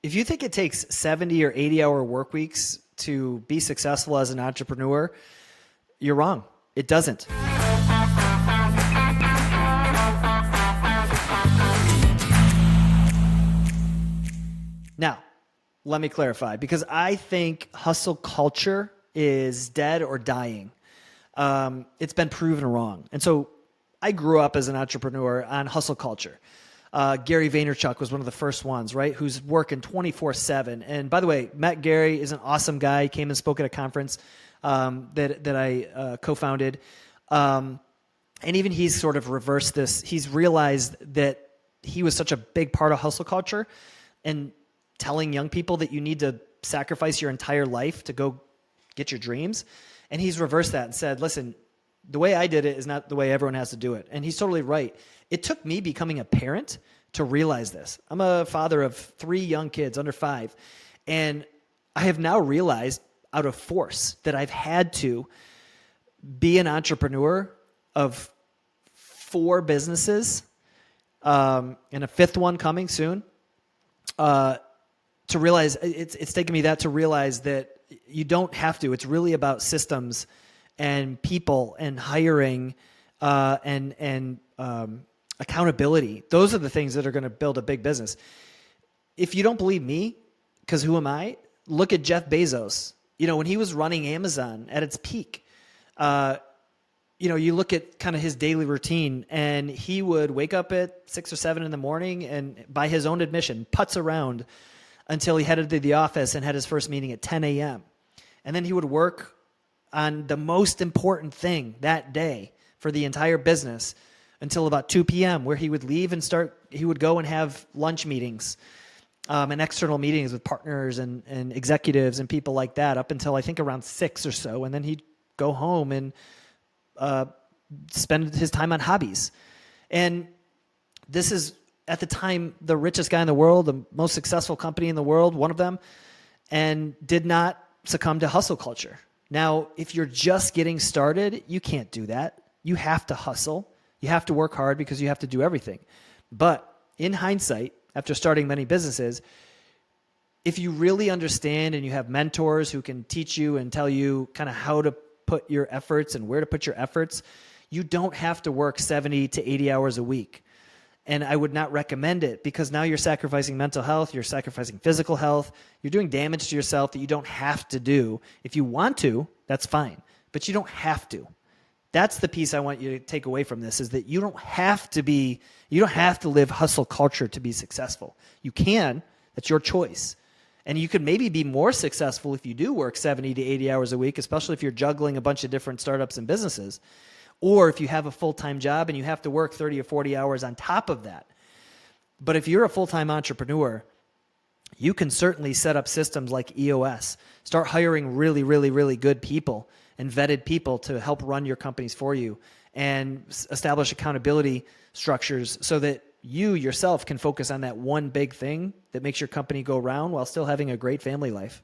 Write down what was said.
If you think it takes 70 or 80-hour work weeks to be successful as an entrepreneur, you're wrong. It doesn't. Now, let me clarify, because I think hustle culture is dead or dying. It's been proven wrong. And so I grew up as an entrepreneur on hustle culture. Gary Vaynerchuk was one of the first ones, right? Who's working 24/7. And by the way, met Gary, is an awesome guy. He came and spoke at a conference that I co-founded. And even he's sort of reversed this. He's realized that he was such a big part of hustle culture and telling young people that you need to sacrifice your entire life to go get your dreams. And he's reversed that and said, listen, the way I did it is not the way everyone has to do it. And he's totally right. It took me becoming a parent to realize this. I'm a father of 3 young kids under 5. And I have now realized out of force that I've had to be an entrepreneur of 4 businesses and a 5th one coming soon. To realize it's taken me that to realize that you don't have to. It's really about systems and people and hiring and accountability. Those are the things that are going to build a big business. If you don't believe me, because who am I? Look at Jeff Bezos. When he was running Amazon at its peak, you look at kind of his daily routine, and he would wake up at 6 or 7 in the morning and, by his own admission, putz around until he headed to the office and had his first meeting at 10 a.m. And then he would work on the most important thing that day for the entire business until about 2 p.m., where he would leave and he would go and have lunch meetings and external meetings with partners and executives and people like that up until I think around 6 or so. And then he'd go home and spend his time on hobbies. And this is, at the time, the richest guy in the world, the most successful company in the world, one of them, and did not succumb to hustle culture. Now, if you're just getting started, you can't do that. You have to hustle. You have to work hard because you have to do everything. But in hindsight, after starting many businesses, if you really understand and you have mentors who can teach you and tell you kind of how to put your efforts and where to put your efforts, you don't have to work 70 to 80 hours a week. And I would not recommend it, because now you're sacrificing mental health, you're sacrificing physical health, you're doing damage to yourself that you don't have to do. If you want to, that's fine, but you don't have to. That's the piece I want you to take away from this, is that you don't have to live hustle culture to be successful. You can, that's your choice. And you could maybe be more successful if you do work 70 to 80 hours a week, especially if you're juggling a bunch of different startups and businesses. Or if you have a full-time job and you have to work 30 or 40 hours on top of that. But if you're a full-time entrepreneur, you can certainly set up systems like EOS. Start hiring really, really, really good people and vetted people to help run your companies for you, and establish accountability structures so that you yourself can focus on that one big thing that makes your company go round while still having a great family life.